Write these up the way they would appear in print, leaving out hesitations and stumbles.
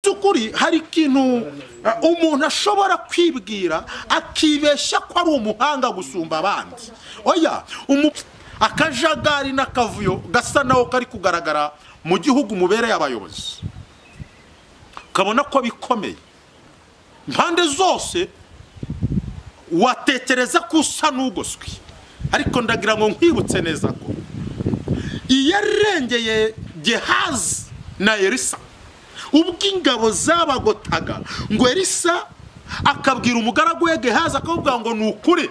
Tukuri hari ikintu umuntu ashobora kwibwira akibeshya ko ari umuhanga gusumba abandi. Oya, akajagari n'akavuyo gasa naho kari kugaragara mu gihugu mubereye abayobozi. Kabona ko bikomeye. Mpande zose watekereza ko usa n'ugoswe. Ariko ndagira ngo nkwibutse neza ko iyarengeye Gehazi na Elisa ubwo ingabo zabagotaga ngo Elisa akabwira umugaragu we Gehazi akavuga ngo nukuri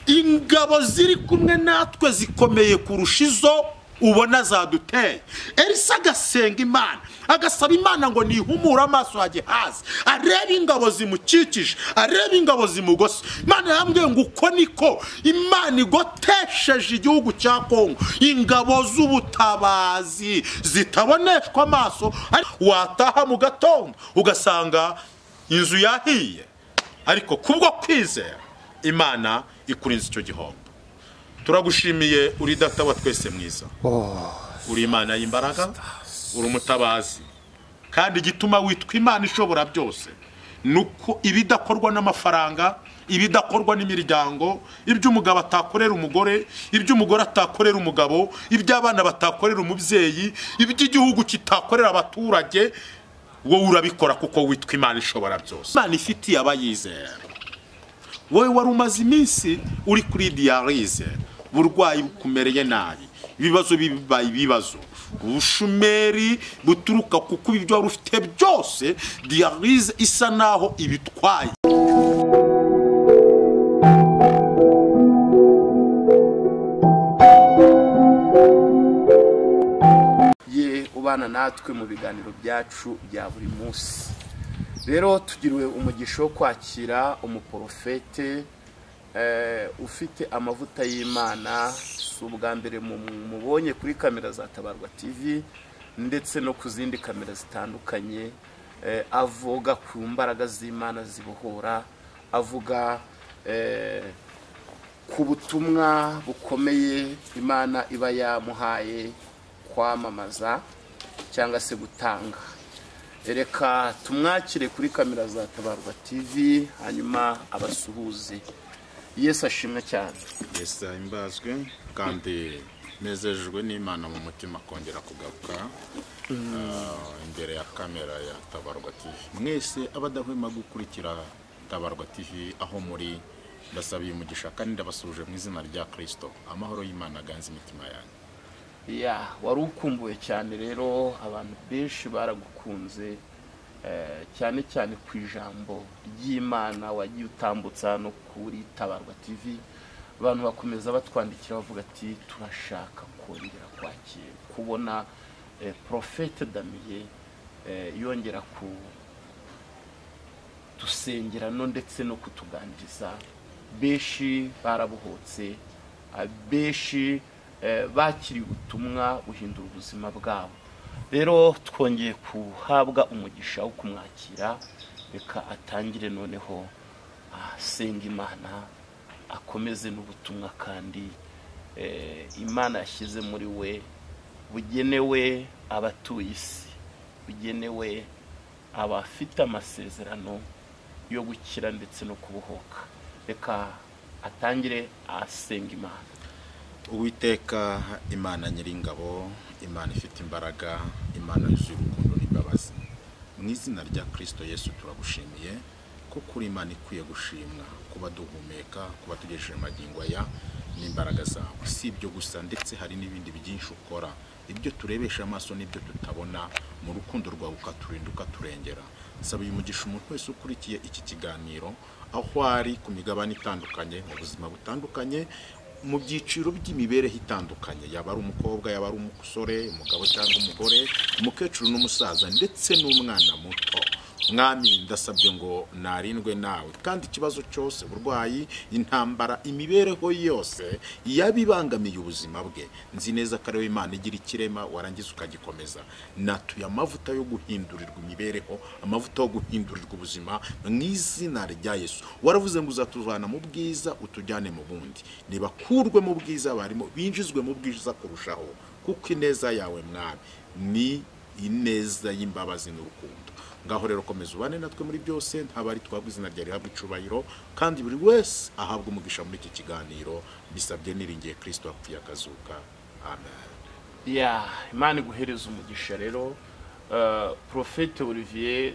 ingabo ziri kumwe natwe zikomeye kurusha izo ubona zaduteye. Elisa agasenga Imana agasaba Imana ngo nihumura amaso ya Gehazi arebe ingabo zimukikije arebe ingabo zimugose. Imana yambwiye ngo uko niko Imana igotesheje igihugu cya Congo ingabo z'ubutabazi zitaboneshwa amaso. Wataha mu gatondo ugasanga inzu yahiye, ariko kubwo kwizera Imana ikurinze icyo gihombo. Turagushimiye uri data wa twese mwiza. Uri Imana y'imbaraga, uri umutabazi, kandi gituma witwa Imana ishobora byose nuko ibidakorwa n'amafaranga, ibidakorwa n'imiryango, ibyo umugabo atakorera umugore, ibyo umugore atakorera umugabo, ibyo abana batakorera umubyeyi, ibyo igihugu kitakorera abaturage, wowe urabikora kuko witwa Imana ishobora byose. Imana ifitiye abayizera. Wowe wari umaze iminsi uri kuri dialyse, burwayi bukumereye nabi, ibibazo bibaye ibibazo, ubushumeri buturuka kuko ibyo wari ufite byose dialyse isa naho ibitwaye. Ubana natwe mu biganiro byacu bya buri munsi. Rero tugiriwe umugisha wo kwakira umuprofete ufite amavuta y'Imana. Ubwa mbere mubonye kuri kamera za Tabarwa TV ndetse no ku zindi kamera zitandukanye, avuga ku mbaraga z'Imana zibohora, avuga ku butumwa bukomeye Imana iba yamuhaye kwamamaza cyangwa se gutanga. Reka tumwakire kuri kamera za Tabarwa TV hanyuma abasuhuze. Yesu ashimwe cyane. Yesu imbazwe kandi nezejwe n'Imana mu mutima kongera kugaruka imbere ya kamera ya Tabarwa TV. Mwese abadahwema gukurikira Tabarwa TV aho muri, ndasabiye umugisha kandi ndabasuje mu izina rya Kristo. Amahoro y'Imana aganze imitima yanyu. Wari ukumbuye cyane rero, abantu benshi baragukunze cyane cyane ku ijambo ry'Imana wagiye utambutsa no kuri Tabarwa TV. Abantu bakomeza batwandikira bavuga ati turashaka kongera kwakira kubona Prophète Damien yongera ku dusengera no ndetse no kutuganiriza. Benshi barabuhotse, benshi bakiri ubutumwa buhindura ubuzima bwabo. Rero twongeye kuhabwa umugisha wo kumwakira. Reka atangire noneho asenga Imana, akomeze n'ubutumwa kandi Imana yashyize muri we bugenewe abatuye isi, bugenewe abafite amasezerano yo gukira ndetse no kubohoka. Reka atangire asenga Imana. Uwiteka Imana nyiringabo, Imana ifite imbaraga, Imana yuzuye urukundo n'imbabazi, mu izina rya Kristo Yesu turagushimiye ko kuri Imana ikwiye gushimwa, kuba duhumeka, kuba tugejeje magingo aya n'imbaraga zawe. Si ibyo gusa, ndetse hari n'ibindi byinshi ukora, ibyo turebesha amaso n'ibyo tutabona, mu rukundo rwawe ukaturinda ukaturengera. Nsaba uyu mugisha umuntu wese ukurikiye iki kiganiro aho ari ku migabane itandukanye, mu buzima butandukanye, mu byiciro by'imibereho itandukanye, yaba ari umukobwa, yaba ari umusore, umugabo cyangwa umugore, umukecuru n'umusaza ndetse n'umwana muto. Mwami ndasabye ngo narindwe nawe, kandi ikibazo cyose, uburwayi, intambara, imibereho yose yabibangamiye ubuzima bwe, nzi neza ko ari Imana igira ikirema warangiza ukagikomeza. Natuye amavuta yo guhindurirwa imibereho, amavuta yo guhindurirwa ubuzima mu izina rya Yesu. Waravuze ngo uzatuvana mu bwiza utujyane mu bundi, nibakurwe mu bwiza barimo binjizwe mu bwiza kurushaho, kuko ineza yawe Mwami ni ineza y'imbabazi n'urukundo. ngaho rero komeza ubane natwe muri byose ntabari twabwa izina rya rihabwa icubahiro kandi buri wese ahabwa umugisha muri iki kiganiro bisabye niringiye Kristo apfuye akazuka amen. Imana iguhereza umugisha rero Prophète Olivier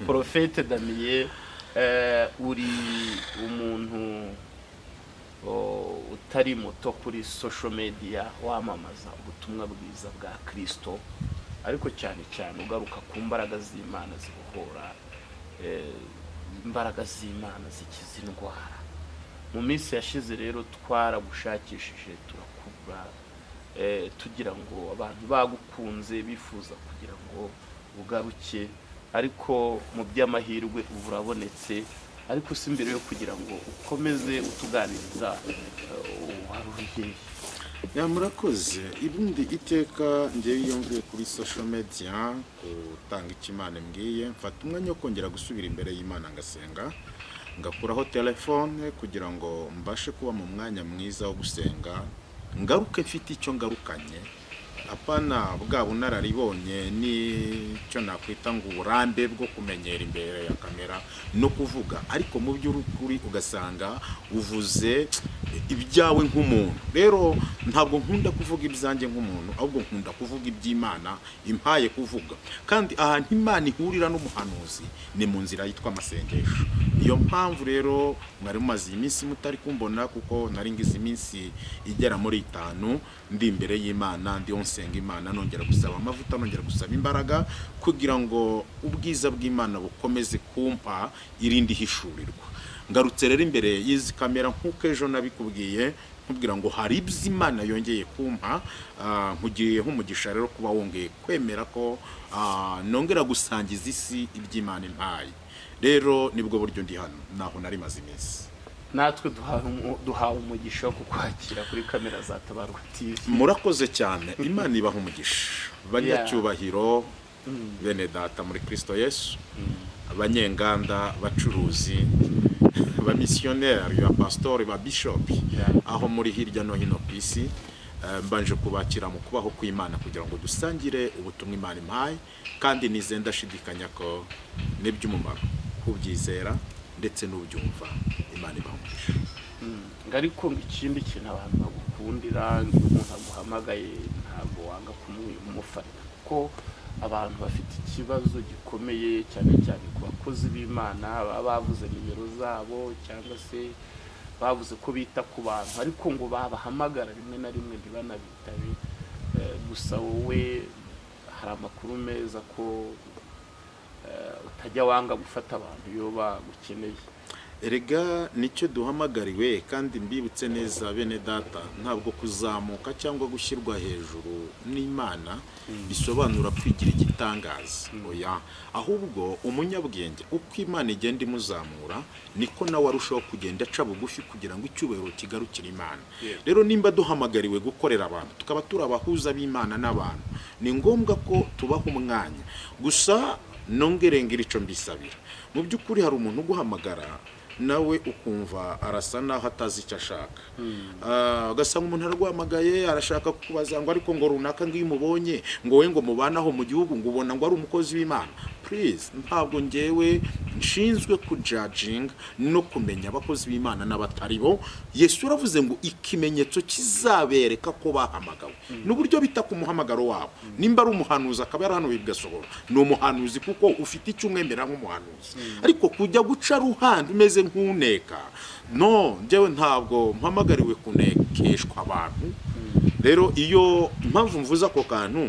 Prophète Damien uri umuntu utari muto kuri social media wamamaza ubutumwa bwiza bwa Kristo ariko cyane cyane ugaruka ku mbaraga z'Imana zibohora imbaraga z'Imana zikiza indwara. Mu minsi yashize rero twaragushakishije turakubura tugira ngo abantu bagukunze bifuza kugira ngo ugaruke ariko mu by'amahirwe urabonetse ariko si mbere yo kugira ngo ukomeze utuganiriza waruriye. Murakoze ibundi iteka ngiye iyo mvuye kuri social media utanga ikimana mbwiye mfata umwanya wo kongera gusubira imbere y'Imana ngasenga ngakuraho telefone kugira ngo mbashe kuba mu mwanya mwiza wo gusenga ngaruke mfite icyo ngarukanye apana bwa bunararibonye n'icyo nakwita ngo uburambe bwo kumenyera imbere ya kamera no kuvuga ariko mu by'ukuri ugasanga uvuze ibyawe nk'umuntu. Rero ntabwo nkunda kuvuga ibyanjye nk'umuntu ahubwo nkunda kuvuga iby'Imana impaye kuvuga kandi ahantu Imana ihurira n'umuhanuzi ni mu nzira yitwa amasengesho. Iyo mpamvu rero mwari mumaze iminsi mutari kumbona kuko nari ngize iminsi igera muri 5 ndi imbere y'Imana ndi onsenga Imana nongera gusaba amavuta nongera gusaba imbaraga kugira ngo ubwiza bw'Imana bukomeze kumpa irindi hishurirwa. Ngarutse rero imbere y'izi kamera nkuko ejo nabikubwiye nkubwira ngo hari iby'Imana yongeye kumpa nkugiye nk'umugisha rero kuba wongeye kwemera ko nongera gusangiza isi iby'Imana impaye. Rero nibwo buryo ndi hano naho nari maze iminsi. Natwe duhawe umugisha wo kukwakira kuri kamera za Tabarwa TV. Murakoze cyane Imana ibaha umugisha banyacyubahiro bene data muri Kristo Yesu abanyenganda bacuruzi ba missionnaire ba pastor ba bishop aho muri hirya no hino kwisi mbanje kubakira mu kubaho kw'Imana kugira ngo dusangire ubutumwa Imana impaye kandi nizenda shidikanya ko neby'umumaro kubyizera ndetse n'ubyumva Imana ibamugisha. Ariko ikindi kintu abantu bagukundira umuntu aguhamagaye ntabwo wanga kumufata kuko abantu bafite ikibazo gikomeye cyane cyane ku bakozi b'Imana bavuze nimero zabo cyangwa se bavuze ko bita ku bantu ariko ngo babahamagara rimwe na rimwe ntibanabitabe gusa wowe hari amakuru meza ko utajya wanga gufata abantu iyo bagukeneye. Erega nicyo duhamagariwe kandi mbibutse neza bene data ntabwo kuzamuka cyangwa gushyirwa hejuru n'Imana bisobanura kwigira igitangaza oya ahubwo umunyabwenge uko Imana igenda imuzamura niko nawe arushaho kugenda aca bugufi kugira ngo icyubahiro kigarukire Imana. Rero nimba duhamagariwe gukorera abantu tukaba turabahuza b'Imana n'abantu ni ngombwa ko tubaho umwanya gusa nongerengera ico mbisabira. Mu by'ukuri hari umuntu uguhamagara nawe ukumva arasa naho atazi icyo ashaka ugasanga umuntu aragwamagaye arashaka kubaza ngo ariko ngo runaka ngiye umubonye ngo we ngo mubanaho mu gihugu ngo ubona ngo ari umukozi w'Imana. Please ntabwo ngewe nshinzwe kujudging no kumenya abakozi b'Imana n'abatari bo. Yesu uravuze ngo ikimenyetso kizabereka ko bahamagawe n'uburyo bita ku muhamagaro wabo. Nimba ari umuhanuzi akaba yari hano bigasohora ni umuhanuzi kuko ufite icyo umwemera nk'umuhanuzi ariko kujya guca ruhande umeze nk'uneka no njyewe ntabwo mpamagariwe kunekeshwa abantu. Rero iyo mpamvu mvuza ako kantu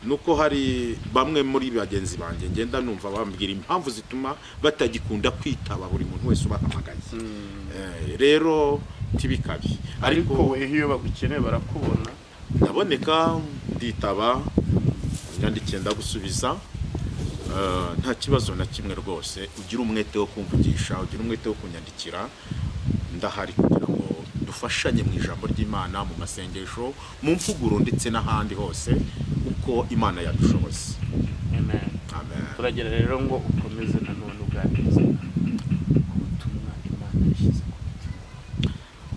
nuko hari bamwe muri bagenzi banjye ngenda numva bambwira impamvu zituma batagikunda kwitaba buri muntu wese ubahamagaye. Rero tibikabi ariko we iyo bagukeneye barakubona ndaboneka nditaba nyandikiye ndagusubiza nta kibazo na kimwe rwose. Ugira umwete wo kumvugisha ugira umwete wo kunyandikira ndahari kugira ngo dufashanye mu ijambo ry'Imana mu masengesho mu mfuguro ndetse n'ahandi hose uko Imana yadushoboza. Amen. Turagira rero ngo ukomeze nanone uganiriza ubutumwa Imana yashyize ku mutima.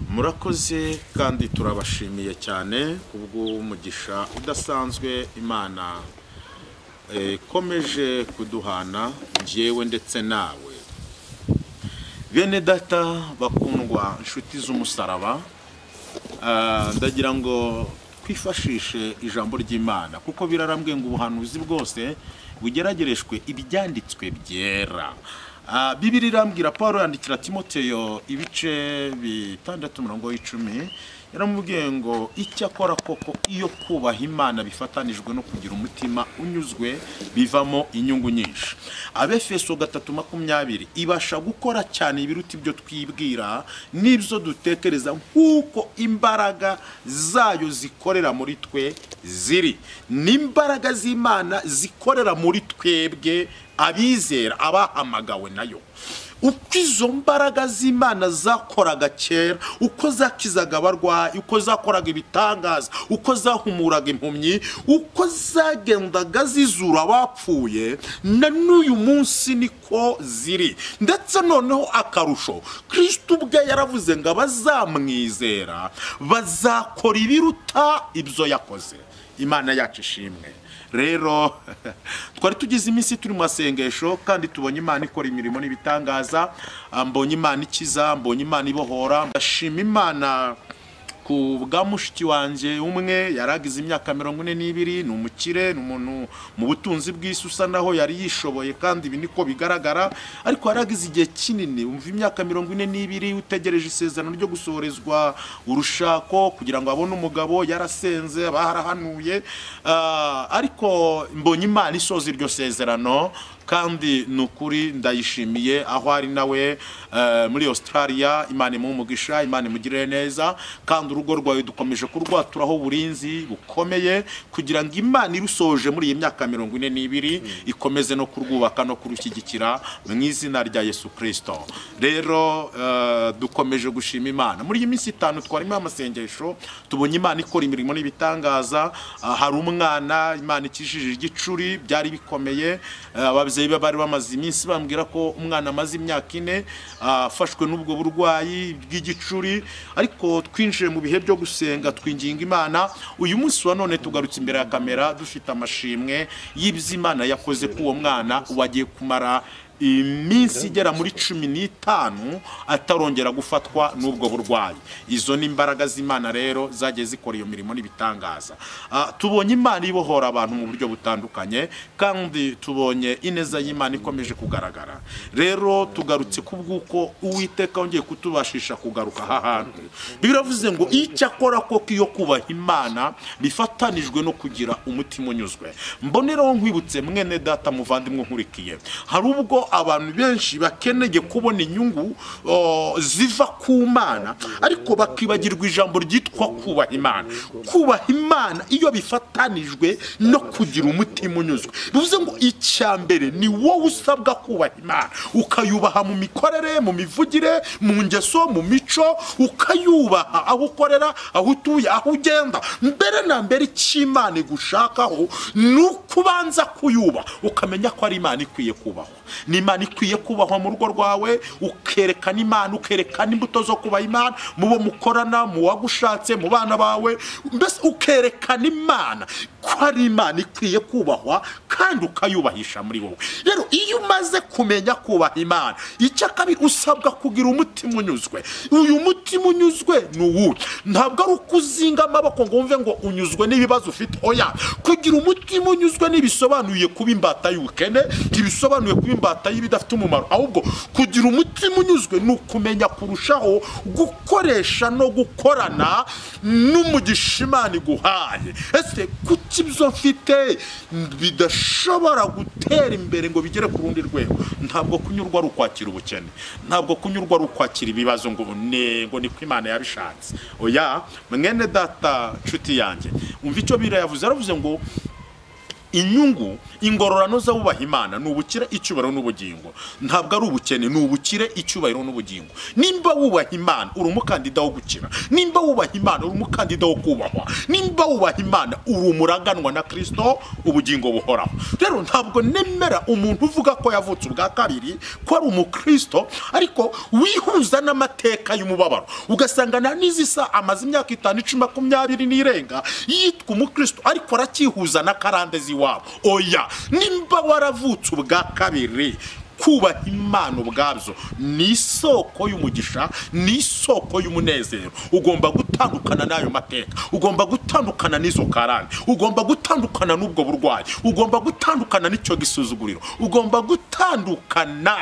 Murakoze kandi turabashimiye cyane kubwo umugisha udasanzwe Imana komeje kuduhana njyewe ndetse nawe. Bene data bakundwa inshuti z'umusaraba, ndagira ngo twifashishe ijambo ry'Imana kuko birarambwiye ngo ubuhanuzi bwose bugeragereshwe ibyanditswe byera. Bibiri irambwira Paulo yandikira Timoteyo ibice 6:10 yaramubwiye ngo icyakora koko iyo kubaha Imana bifatanijwe no kugira umutima unyuzwe bivamo inyungu nyinshi. Abefeso 3:20 ibasha gukora cyane ibiruta ibyo twibwira n'ibyo dutekereza nk'uko imbaraga zayo zikorera muri twe ziri. N'imbaraga z'Imana zikorera muri twebwe abizera abahamagawe nayo. Uko izo mbaraga z'Imana zakoraga kera, uko zakizaga abarwayi, uko zakoraga ibitangaza, uko zahumuraga impumyi, uko zagendaga zizura abapfuye, na n'uyu munsi niko ziri. Ndetse noneho akarusho, Kristo ubwe yaravuze ngo abazamwizera bazakora ibiruta ibyo yakoze. Imana yacu ishimwe. Rero twari tugize iminsi turi mu masengesho kandi tubonye Imana ikora imirimo n'ibitangaza, mbonye Imana ikiza, mbonye Imana ibohora. Ndashima Imana ku bwa mushiki wanje umwe yaragize imyaka 42, ni umukire, ni umuntu mu butunzi bw'isi usa naho yari yishoboye kandi ibi niko bigaragara, ariko yaragize igihe kinini, umva imyaka 42 utegereje isezerano ryo gusohorezwa urushako kugira ngo abone umugabo, yarasenze baharahanuye, ariko mbonye Imana isoza iryo sezerano kandi nukuri ndayishimiye aho ari nawe muri Australia. Imana imumugisha, Imana imugirire neza, kandi urugo rwawe dukomeje kurwaturaho burinzi bukomeye kugira ngo Imana irusoje muri iyi myaka 42 ikomeze no kurwubaka no kurushyigikira mu izina rya Yesu Kristo. Rero dukomeje gushima Imana. Muri iyi minsi 5 twarimo amasengesho, tubonye Imana ikora imirimo n'ibitangaza. Hari umwana Imana ikishije igicuri, byari bikomeye. Ababyeyi bari bamaze iminsi bambwira ko umwana amaze imyaka 4 afashwe n'ubwo burwayi bw'igicuri, ariko twinjiye mu bihe byo gusenga twinginga Imana. Uyu munsi wa none tugarutse imbere ya kamera dufite amashimwe y'Imana yakoze ku uwo mwana wagiye kumara iminsi igera muri 15 atarongera gufatwa n'ubwo burwayi. Izo ni imbaraga z'Imana rero zagiye zikora iyo mirimo n'ibitangaza. Tubonye Imana ibohora abantu mu buryo butandukanye, kandi tubonye ineza y'Imana ikomeje kugaragara. Rero tugarutse kubwuko Uwiteka wongeye kutubashisha kugaruka ahantu. Biravuze ngo icyakora koko iyo kubaha Imana bifatanijwe no kugira umutima unyuzwe. Mboneraho nkwibutse mwene data muvandimwe nkurikiye, hari ubwo abantu benshi bakeneye kubona inyungu ziva ku Mana, ariko bakibagirwa ijambo ryitwa kubaha Imana. Kubaha Imana iyo bifatanijwe no kugira umutima unyuzwe, bivuze ngo icyambere ni wowe usabwa kubaha Imana, ukayubaha mu mikorere, mu mivugire, mu ngeso, mu mico, ukayubaha aho ukorera, aho utuye, aho ugenda. Mbere na mbere cy'Imana gushakaho nukubanza kuyubaha, ukamenya ko ari Imana ikwiye kubahwa. Ni Imana ikwiye kubahwa mu rugo rwawe, ukerekana Imana, ukerekana imbuto zo kubaha Imana mu bo mukorana, mu wagushatse, mu bana bawe, mbese ukerekana Imana ko ari Imana ikwiye kubahwa kandi ukayubahisha muri wowe. Rero iyo umaze kumenya kubaha Imana, icya kabiri usabwa kugira umutima unyuzwe. Uyu mutima unyuzwe ni uwuhe? Ntabwo ari ukuzinga amaboko ngo wumve ngo unyuzwe n'ibibazo ufite. Oya, kugira umutima unyuzwe ntibisobanuye kuba imbata y'ubukene, ntibisobanuye kuba imbata y'ibidafite umumaro, ahubwo kugira umutima unyuzwe ni ukumenya kurushaho gukoresha no gukorana n'umugisha Imana iguhaye. Ese kuki ibyo mfite bidashobora gutera imbere ngo bigere ku rundi rwego? Ntabwo kunyurwa ari ukwakira ubukene, ntabwo kunyurwa ari ukwakira ibibazo ngo niko Imana yabishatse. Oya, mwene data nshuti yanjye, umva icyo birayavuze, aravuze ngo inyungu ingororano z'abubaha Imana n'ubukire, icyubahiro n'ubugingo. Ntabwo ari ubukene, n'ubukire, icyubahiro n'ubugingo. Nimba wubaha Imana uri umukandida wo gukira, nimba wubaha Imana uri umukandida wo kubahwa, nimba wubaha Imana uri umuraganwa na Kristo ubugingo buhoraho. Rero ntabwo nemera umuntu uvuga ko yavutse ubwa kabiri ko ari umukristo ariko wihuza n'amateka y'umubabaro, ugasanga na nizisa amaze imyaka 5, 10, 20 n'irenga yitwa umukristo ariko arakihuza na karande wabo. Oya, nimba waravutse ubwa kabiri, kubaha Imana ubwabyo ni isoko y'umugisha, ni isoko y'umunezero. Ugomba gutandukana n'ayo mateka, ugomba gutandukana n'izo karande, ugomba gutandukana n'ubwo burwayi, ugomba gutandukana n'icyo gisuzuguriro, ugomba gutandukana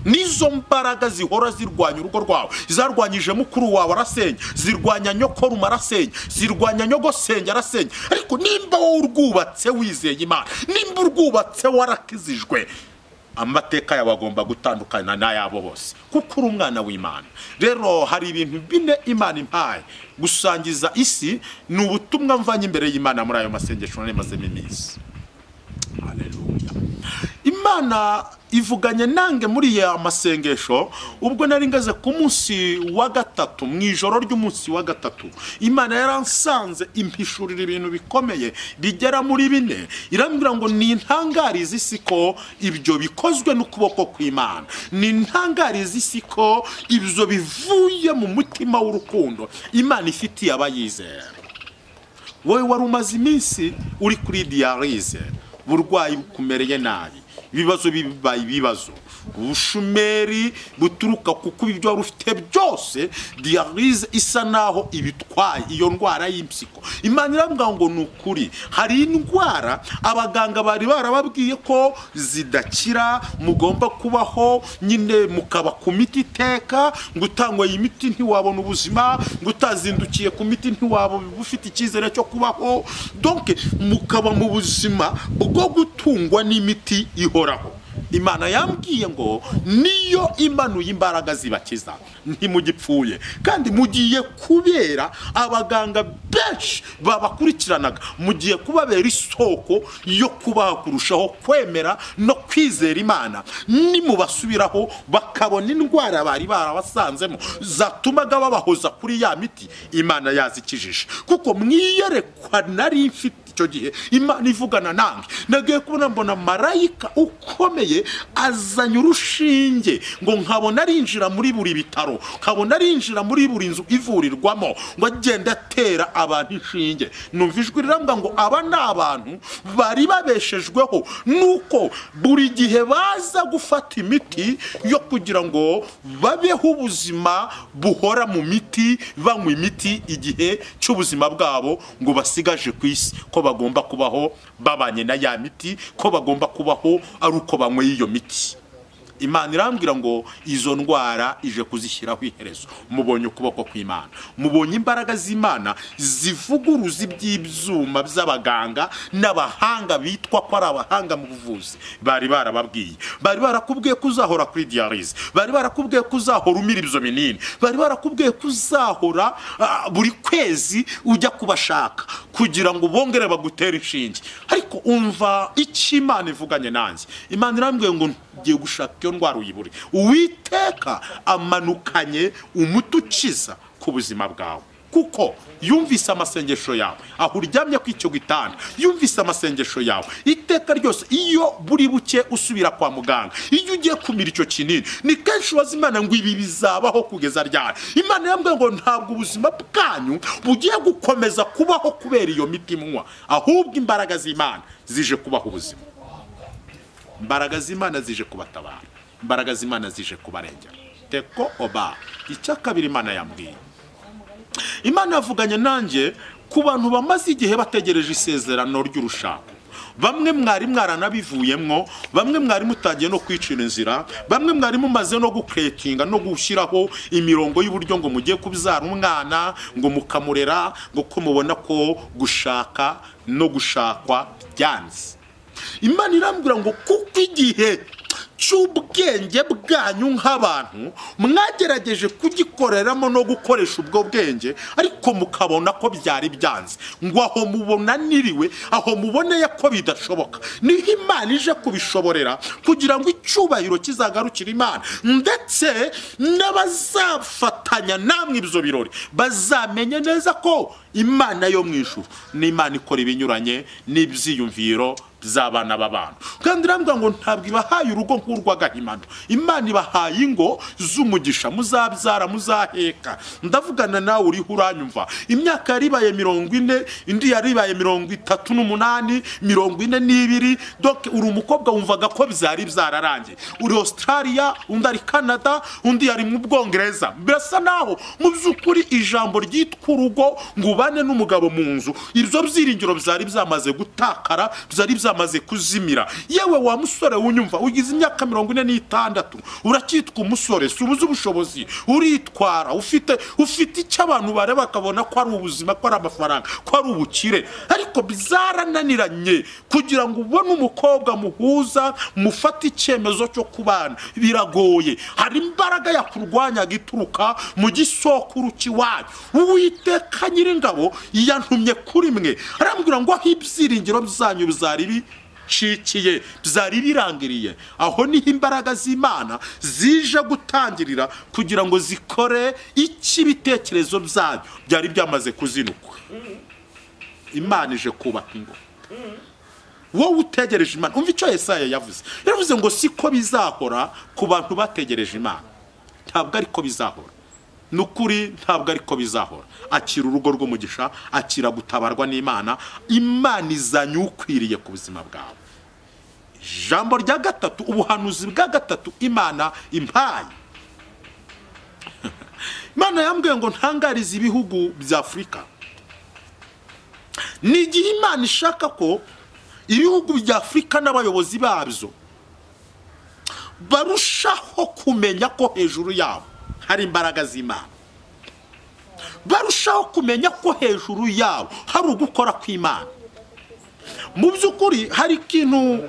nizo mbaraga zihora zirwanya urugo rwawe. Zarwanyije mukuru wawe arasenya, zirwanya nyokuru arasenya, zirwanya nyogosenge arasenya. Ariko nimba wowe urwubatse wizeye Imana, nimba urwubatse warakizijwe, amateka yawe agomba gutandukana n'ayabo bose, kuko uri umwana w'Imana. Rero hari ibintu bine Imana impaye gusangiza isi, ni ubutumwa mvanye imbere y'Imana muri ayo masengesho n'amazemo iminsi. Haleluya. Imana ivuganye nange muri ya masengesho ubwo nari ngaze ku munsi wa gatatu, mu ijoro ry'umunsi wa gatatu. Imana yaransanze impishurira ibintu bikomeye bigera muri bine. Irambwira ngo ni intangariza isi ko ibyo bikozwe n'ukuboko kw'Imana, ni intangariza isi ko ibyo bivuye mu mutima w'urukundo Imana ifitiye abayizera. Wowe wari umaze iminsi uri kuri dialyse, burwayi bukumereye nabi, ibibazo bibaye ibibazo, ubushumeri buturuka kuko ibyo wari ufite byose, dialyse isa naho ibitwaye, iyo ndwara y'impyiko. Imana irambwira ngo ni ukuri, hari indwara abaganga bari barababwiye ko zidakira, mugomba kubaho nyine mukaba ku miti iteka, ngo utangwa iyi miti ntiwabona ubuzima, ngo utazindukiye ku miti ntiwaba ufite icyizere cyo kubaho. Donc mukaba mu buzima bwo gutungwa n'imiti ihoraho. Imana yambwiye ngo niyo imanuye imbaraga zibakiza, ntimugipfuye, kandi mugiye kubera abaganga benshi babakurikiranaga, mugiye kubabera isoko yo kubaha kurushaho kwemera no kwizera Imana. Nimubasubiraho bakabona indwara bari barabasanzemo zatumaga babahoza kuri ya miti, Imana yazikijije. Kuko mwiyerekwa nari mfite icyo gihe, Imana ivugana nange, nagiye kubona mbona marayika ukomeye azanye urushinge, ngo nkabona arinjira muri buri bitaro, nkabona arinjira muri buri nzu ivurirwamo, ngo agenda atera abantu inshinge. Numva ijwi rirambwira ngo aba ni abantu bari babeshejweho nuko buri gihe baza gufata imiti yo kugira ngo babeho ubuzima buhora mu miti, banywa imiti igihe cy'ubuzima bwabo ngo basigaje ku isi, ko bagomba kubaho babanye na ya miti, ko bagomba kubaho ari uko banywe iyo miti. Imana irambwira ngo izo ndwara ije kuzishyiraho iherezo. Mubonye ukuboko kw'Imana, mubonye imbaraga z'Imana zivuguruza iby'ibyuma by'abaganga n'abahanga bitwa ko ari abahanga mu buvuzi. Bari barababwiye, bari barakubwiye kuzahora kuri dialyse, bari barakubwiye kuzahora umira ibyo binini, bari barakubwiye kuzahora buri kwezi ujya kubashaka kugira ngo bongere bagutere inshinge. Ariko umva icyo Imana ivuganye nanjye. Imana irambwiye ngo ngiye gushaka iyo ndwara uyibure. Uwiteka amanukanye umuti ukiza ku buzima bwawe, kuko yumvise amasengesho yawe aho uryamye ku icyo gitanda, yumvise amasengesho yawe iteka ryose. Iyo buri buke usubira kwa muganga, iyo ugiye kumira icyo kinini, ni kenshi ubaza Imana ngo ibi bizabaho kugeza ryari. Imana yambwiye ngo ntabwo ubuzima bwanyu bugiye gukomeza kubaho kubera iyo miti munywa, ahubwo imbaraga z'Imana zije kubaho ubuzima. Imbaraga z'Imana zije kubatabara, imbaraga z'Imana zije kubarengera. Teko oba. Icya kabiri Imana yambwiye, Imana yavuganye nanjye ku bantu bamaze igihe bategereje isezerano ry'urushako. Bamwe mwari mwaranabivuyemwo, bamwe mwari mutangiye no kwicira inzira, bamwe mwari mumaze no gukretinga no gushyiraho imirongo y'uburyo ngo mugiye kubyara umwana, ngo mukamurera, ngo ko mubona ko gushaka no gushakwa byanze. Imana irambwira ngo kuko igihe cy'ubwenge bwanyu nk'abantu mwagerageje kugikoreramo no gukoresha ubwo bwenge, ariko mukabona ko byari byanze, ngo aho mubonaniriwe, aho muboneye ko bidashoboka, niho Imana ije kubishoborera kugira ngo icyubahiro kizagarukire Imana, ndetse n'abazafatanya namwe ibyo birori bazamenye neza ko Imana yo mu ijuru ni Imana ikora ibinyuranye n'ibyiyumviro by'abana b'abantu kandi rambwa ngo ntabwo ibahaye urugo nk'urw'agahimano Imana ibahaye ingo z'umugisha muzabyara muzaheka ndavugana nawe uri uranyumva imyaka yaribaye 40 indi yaribaye 38 42 donc uri umukobwa wumvaga ko bizari byararangiye uri Australia undi ari Canada undi yari mu Bwongereza mbese naho mu byukuri ijambo ryitwa urugo ngubane n'umugabo mu nzu ibyo byiringiro byari byamaze gutakara byari byamaze kuzimira yewe wa musore unyumva ugize imyaka 46 uracyitwa umusore subuze ubushobozi uritwara ufite icyo abantu bareba bakabona ko ari ubuzima ko ari amafaranga ko ari ubukire ariko bizarananiranye kugira ngo ubone umukobwa muhuza mufata icyemezo cyo kubana biragoye hari imbaraga yakurwanya gituruka mu gisokuru kiwanyu Uwiteka Nyiringabo yantumye kuri mwe arambwira ngo aho ibyiringiro bizanyu bizari cikiye byari birangiriye aho niho imbaraga z'Imana zije gutangirira kugira ngo zikore iki bitekerezo byanyu byari byamaze kuzinukwa Imana ije kubaka ingo wowe utegereje Imana umva icyo Yesaya yavuze ngo siko bizahora ku bantu bategereje Imana ntabwo ariko bizahora nukuri ntabwo ariko bizahora akira urugo rw'umugisha akira gutabarwa n'Imana Imana izanye ukwiriye ku buzima bwawe jambo rya gatatu ubuhanuzi bwa gatatu Imana impaye Imana yambwiye ngo ntangarize ibihugu bya Afrika nigihe Imana ishaka ko ibihugu bya Afrika n'abayobozi babyo barushaho kumenya ko hejuru yabo hari imbaraga z'Imana barushaho kumenya ko hejuru yabo hari ugukora kw'Imana mu byukuri hari ikintu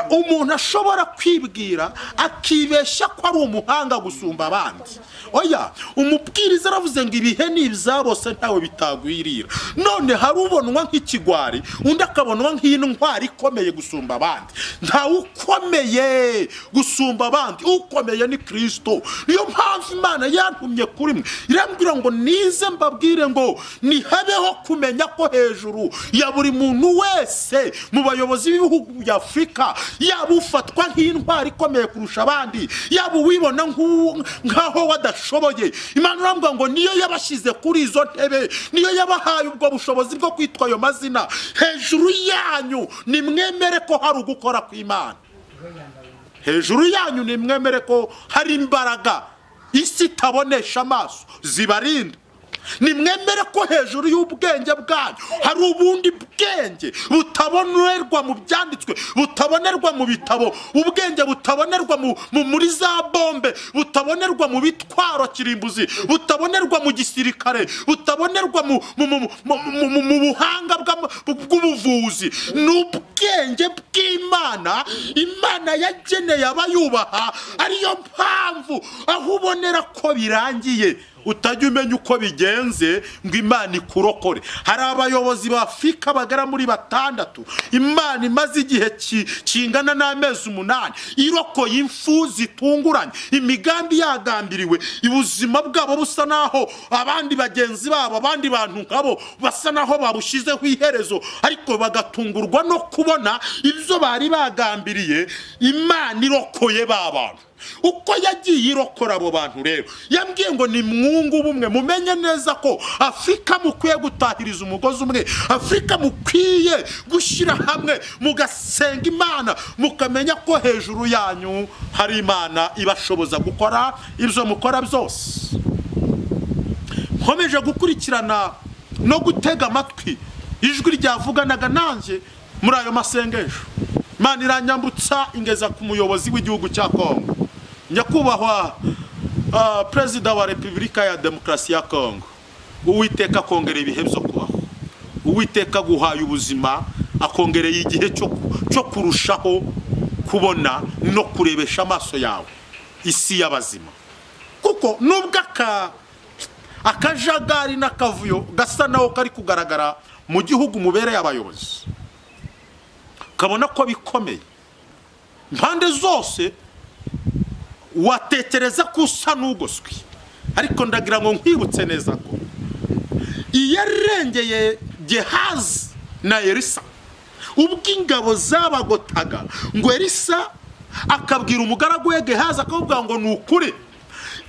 umuntu ashobora kwibwira akibeshya ko ari umuhanga gusumba abandi oya umubwiriza aravuze ngo ibihe n'ibyabose ntawe bitagwirira none hari ubonwa nk'ikigwari undi akabonwa nk'intwari ikomeye gusumba abandi ntawe ukomeye gusumba abandi ukomeye ni Kristo niyo mpamvu Imana yantumye kuri mwe irambwira ngo nize mbabwire ngo nihabeho kumenya ko hejuru ya buri muntu wese mu bayobozi b'ibihugu bya Afrika yaba ufatwa nk'intwari ikomeye kurusha abandi yaba uwibona nk'aho wadashoboye Imana irambwira ngo niyo yabashyize kuri izo ntebe niyo yabahaye ubwo bushobozi bwo kwitwa ayo mazina hejuru yanyu nimwemere ko hari ugukora kw'Imana hejuru yanyu nimwemere ko hari imbaraga isi itabonesha amaso zibarinda nimwemere ko hejuru y'ubwenge bwanyu hari ubundi bwenge butabonerwa mu byanditswe butabonerwa mu bitabo ubwenge butabonerwa muri za bombe butabonerwa mu bitwaro kirimbuzi butabonerwa mu gisirikare butabonerwa mu buhanga bw'ubuvuzi n'ubwenge bw'Imana Imana yageneye abayubaha ariyo mpamvu aho ubonera ko birangiye utajya umenya uko bigenze ngo Imana ikurokore hari abayobozi ba Afrika bagara muri 6 Imana imaze igihe kingana n'amezi 8 irokoye imfu zitunguranye imigambi yagambiriwe ibuzima bwabo busa naho abandi bagenzi babo abandi bantu nkabo basa naho babushizeho iherezo ariko bagatungurwa no kubona ibyo bari bagambiriye Imana irokoye babantu uko yagiye irokora abo bantu rero yambwiye ngo ni mwungu bumwe mumenye neza ko Afrika mukwiye gutahiriza umugozi umwe Afrika mukwiye gushyira hamwe mugasenga Imana mukamenya ko hejuru yanyu hari Imana ibashoboza gukora ibyo mukora byose nkomeje gukurikirana no gutega amatwi ijwi ryavuganaga nanjye muri ayo masengesho Imana iranyambutsa ingeza ku muyobozi w'igihugu cya Congo nyakubahwa Perezida wa Repubulika ya Demokarasi ya Congo Uwiteka kongera ibihe byo kubaho Uwiteka guhaye ubuzima akongereye igihe cyo kurushaho kubona no kurebesha amaso yawe isi y'abazima kuko nubwo akajagari n'akavuyo gasa naho kari kugaragara mu gihugu mubereye abayobozi kabona ko bikomeye impande zose watekereza ko usa n'ugoswe ariko ndagira ngo nkwibutse neza ko iyarengeye Gehazi na Elisa ubwo ingabo zabagotaga ngo Elisa akabwira umugaragu we Gehazi akabwira ngo nukuri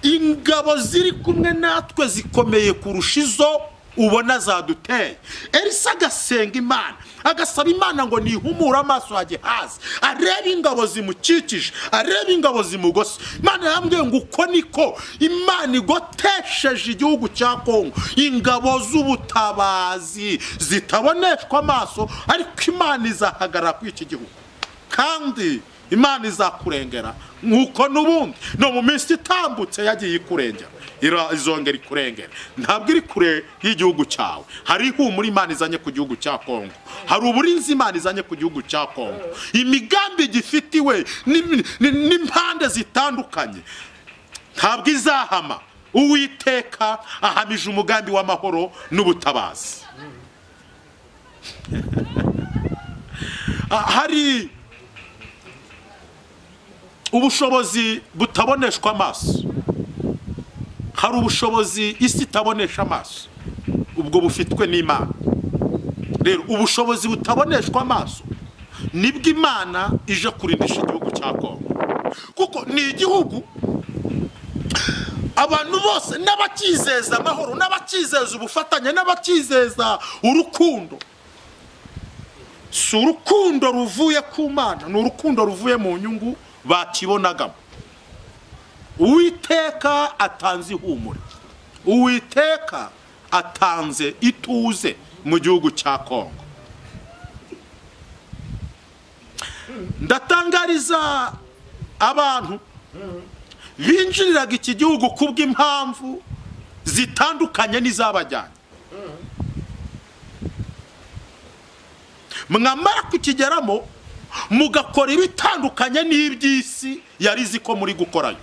ingabo ziri kumwe natwe zikomeye kurusha izo ubona zaduteye. Elisa agasenga Imana agasaba Imana ngo nihumura amaso ya Gehazi arebe ingabo zimukikije, arebe ingabo zimugose. Imana yambwiye ngo uko niko Imana igotesheje igihugu cya Congo ingabo z'ubutabazi zitaboneshwa amaso, ariko Imana izahagarara kuri iki gihugu kandi Imana izakurengera nkuko nubundi no mu minsi itambutse yagiye ikurengera izongera ikurengera. Ntabwo iri kure y'igihugu cyawe, hari ihumura Imana izanye ku gihugu cya Congo, hari uburinzi Imana izanye ku gihugu cya Congo, imigambi gifitiwe n'impande zitandukanye ntabwo izahama. Uwiteka ahamije umugambi w'amahoro n'ubutabazi. Hari ubushobozi butaboneshwa amaso, hari ubushobozi isi itabonesha amaso, ubwo bufitwe n'Imana. Rero ubushobozi butaboneshwa amaso nibwo Imana ije kurindisha igihugu cya Congo, kuko ni igihugu abantu bose n'abakizeza amahoro, n'abakizeza ubufatanye, n'abakizeza urukundo. Si urukundo ruvuye ku Mana, ni urukundo ruvuye mu nyungu bakibonagamo. Uwiteka atanze ihumure, Uwiteka atanze ituze mu gihugu cya Congo. Ndatangariza abantu binjiriraga iki gihugu kubw'impamvu zitandukanye n'izabajyanye. Mwamara kukigeramo mugakora ibitandukanye n'iby'isi yari izi ko muri gukorayo.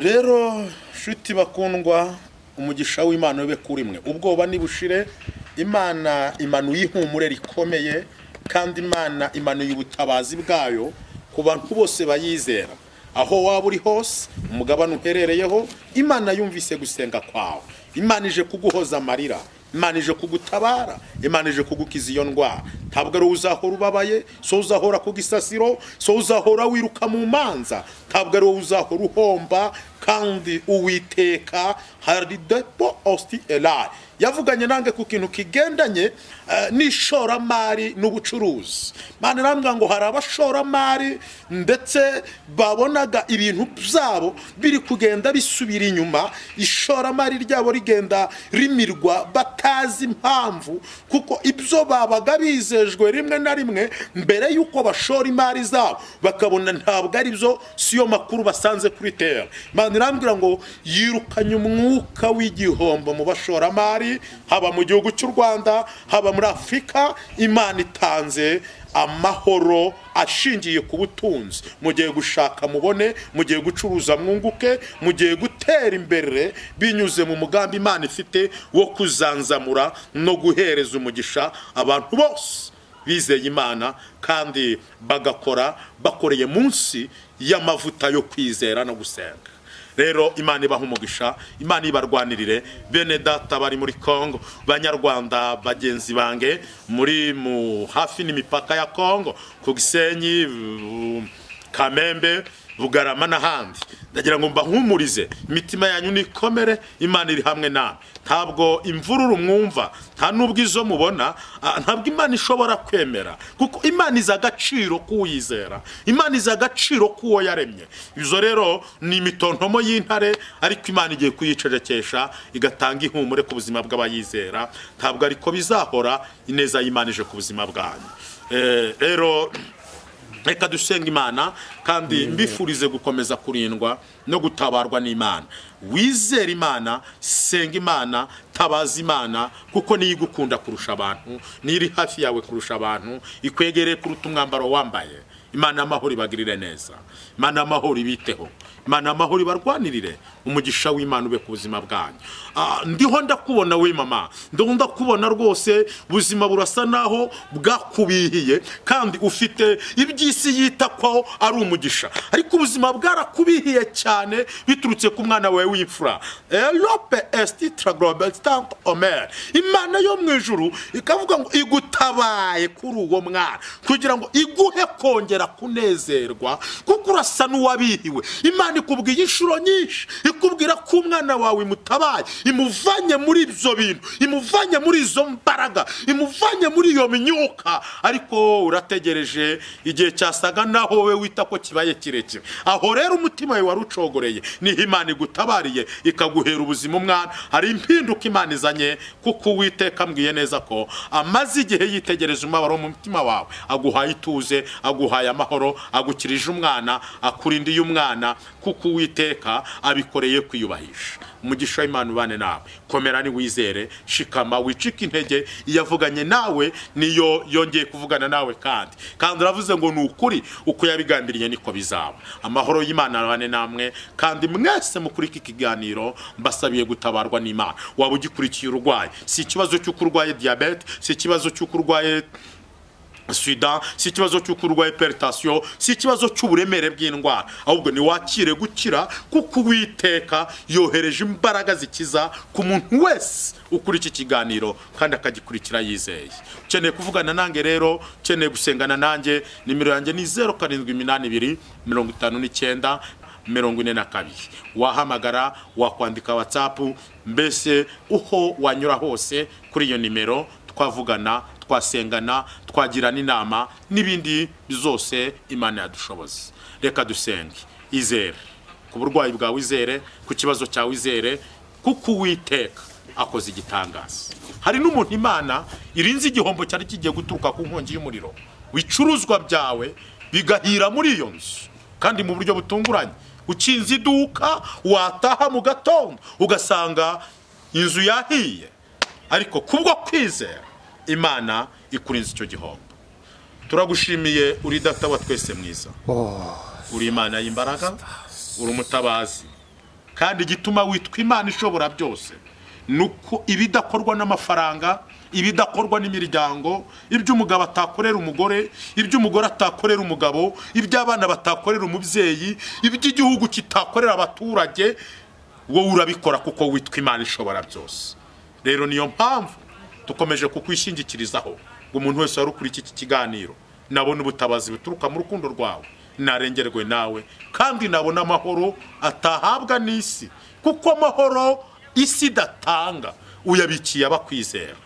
Rero shuti bakundwa, umugisha w'Imana ube kuri mwe, ubwoba nibushire. Imana imanuye ihumure rikomeye, kandi Imana imanuye ubutabazi bwayo ku bantu bose bayizera. Aho waba uri hose, umugabane uherereyeho, Imana yumvise gusenga kwawe. Imana ije kuguhoza amarira, Imana ije kugutabara, Imana ije kugukiza iyo ndwara. Ntabwo ari uzahora ubabaye, so uzahora ku gisasiro, so uzahora wiruka mu manza, ntabwo ari uzahora uhomba. Kandi Uwiteka hari depo osti elai yavuganye nange ku kintu kigendanye n'ishoramari n'ubucuruzi. Mana nambwa ngo hari abashoramari ndetse babonaga ibintu byabo biri kugenda bisubira inyuma, ishoramari ryabo rigenda rimirwa batazi impamvu, kuko ibyo babaga bizejwe rimwe na rimwe mbere yuko bashora imari zabo bakabona ntabwo ari byo, siyo makuru basanze kuri terre. Mana nambwira ngo yirukanye umwuka w'igihombo mu bashoramari, haba mu gihugu cy'u Rwanda, haba muri Afrika. Imana itanze amahoro ashingiye ku butunzi. Mugiye gushaka mubone, mugiye gucuruza mwunguke, mugiye gutera imbere binyuze mu mugambi Imana ifite wo kuzanzamura no guhereza umugisha abantu bose bizeye Imana kandi bagakora bakoreye munsi y'amavuta yo kwizera no gusenga. Rero Imana ibaha umugisha, Imana ibarwanirire. Bene data bari muri Congo, banyarwanda bagenzi bange muri hafi n'imipaka ya Congo, ku Gisenyi, Kamembe, Bugarama n'ahandi, ndagira ngo mbahumurize, imitima yanyu nikomere, Imana iri hamwe namwe. Ntabwo imvururu mwumva, nta nubwo izo mubona, ntabwo Imana ishobora kwemera, kuko Imana iza agaciro kuyizera, Imana iza agaciro kuwo yaremye. Izo rero ni imitontomo y'intare, ariko Imana igiye kuyicecekesha igatanga ihumure ku buzima bw'abayizera. Ntabwo ariko bizahora, ineza y'Imana ije ku buzima bwanyu. Rero reka dusenga Imana kandi mbifurize gukomeza kurindwa no gutabarwa n'Imana. Wizera Imana, senga Imana, tabaza Imana, kuko niyo igukunda kurusha abantu, niri hafi yawe kurusha abantu, ikwegereye kuruta umwambaro wambaye. Imana y'amahoro ibagirire neza, Imana y'amahoro ibiteho, Imana y'amahoro ibarwanirire, umugisha w'Imana ube ku buzima bwanyu. Ndiho ndakubona we mama, ndiho ndakubona rwose ubuzima burasa naho bwakubihiye kandi ufite iby'isi yita ko ari umugisha, ariko ubuzima bwarakubihiye cyane biturutse ku mwana wawe w'imfura. Elope estitra global stand omer, Imana yo mu ijuru ikavuga ngo igutabaye kuri uwo mwana kugira ngo iguhe kongera kunezerwa kuko urasa n'uwabihiwe. Imana ikubwiye inshuro nyinshi ikubwira ko umwana wawe imutabaye, imuvanye muri ibyo bintu, imuvanye muri izo mbaraga, imuvanye muri iyo myuka, ariko urategereje igihe cyasaga naho we wita ko kibaye kirekire. Aho rero umutima wawe warucogoreye niho Imana igutabariye ikaguhera ubuzima umwana. Hari impinduka Imana izanye kuko Uwiteka ambwiye neza ko amaze igihe yitegereza umubabaro mu mutima wawe, aguhaye ituze, aguhaye amahoro, agukirije umwana, akurindiye umwana kuko Uwiteka abikoreye kwiyubahisha. Umugisha w'Imana ubane nawe, komera ni wizere, shikama wicika intege. Iyavuganye nawe niyo yongeye kuvugana nawe kandi uravuze ngo ni ukuri uko yabigambiriye niko bizaba. Amahoro y'Imana abane namwe kandi mwese mukuri iki kiganiro mbasabiye gutabarwa n'Imana. Waba ugikurikiye urwaye, si ikibazo cy'uko urwaye diabete, si ikibazo cy'uko urwaye sida, si ikibazo cy'uko urwaye hypertension, si ikibazo cy'uburemere bw'indwara, ahubwo ni wakire gukira kuko Uwiteka yohereje imbaraga zikiza ku muntu wese ukuri iki kiganiro kandi akagikurikira yizeye. Ukeneye kuvugana nange rero, ukeneye gusengana nange, nimero yanjye ni 0782 59 42. Wahamagara, wakwandika WhatsApp, mbese uho wanyura hose kuri iyo nimero twavugana, twasengana, twagirana inama n'ibindi bizose Imana yadushoboza. Reka dusenge. Izere ku burwayi bwawe, izere ku kibazo cyawe, izere kuko Uwiteka akoze igitangaza. Hari n'umuntu Imana irinze igihombo cyari kigiye guturuka ku nkongi y'umuriro, wicuruzwa byawe bigahira muri iyo nzu kandi mu buryo butunguranye. Ukinze iduka, wataha mu gatondo ugasanga inzu yahiye, ariko kubwo kwizera Imana ikurinze icyo gihombo. Turagushimiye, uri data wa twese mwiza, uri Imana y'imbaraga, uri umutabazi, kandi igituma witwa Imana ishobora byose nuko ibidakorwa n'amafaranga, ibidakorwa n'imiryango, iby'umugabo atakorera umugore, iby'umugore atakorera umugabo, iby'abana batakorera umubyeyi, iby'igihugu kitakorera abaturage, wowe urabikora kuko witwa Imana ishobora byose. Rero niyo mpamvu tukomeje kukwishingikirizaho ngo umuntu wese wari ukuri iki kiganiro nabona ubutabazi buturuka mu rukundo rwawe, narengerwe nawe, kandi nabona amahoro atahabwa n'isi, kuko amahoro isi datanga uyabikiye abakwizera.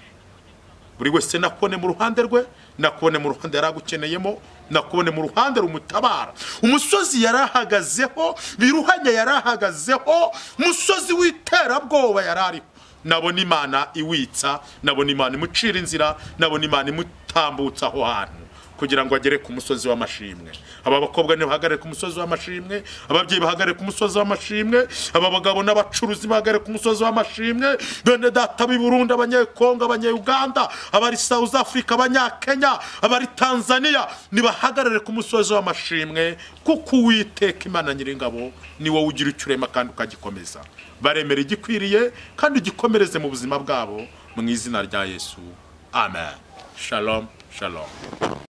Buri wese nakubone mu ruhande rwe, nakubone mu ruhande yaragukeneyemo, nakubone mu ruhande rumutabara. Umusozi yarahagazeho, biruhanye yarahagazeho, umusozi w'iterabwoba yarariho, nabona Imana iwitsa, nabona Imana imucira inzira, nabona Imana imutambutsa aho hantu kugira ngo agere ku musozi w'amashimwe. Aba bakobwa ne bahagare ku musozi w'amashimwe, ababyeyi bahagare ku musozi w'amashimwe, aba bagabo n'abacuruzi bahagare ku musozi w'amashimwe, bene data b'i Burundi, abanyekongo, abanyeuganda, abari South Africa, abanyakenya, abari Tanzania, nibahagarare ku musozi w'amashimwe kuko Uwiteka Imana Nyiringabo ni wowe ugira icyurema kandi ukagikomeza. Baremera igikwiriye kandi ugikomereze mu buzima bwabo mu izina rya Yesu. Amen. Shalom, shalom.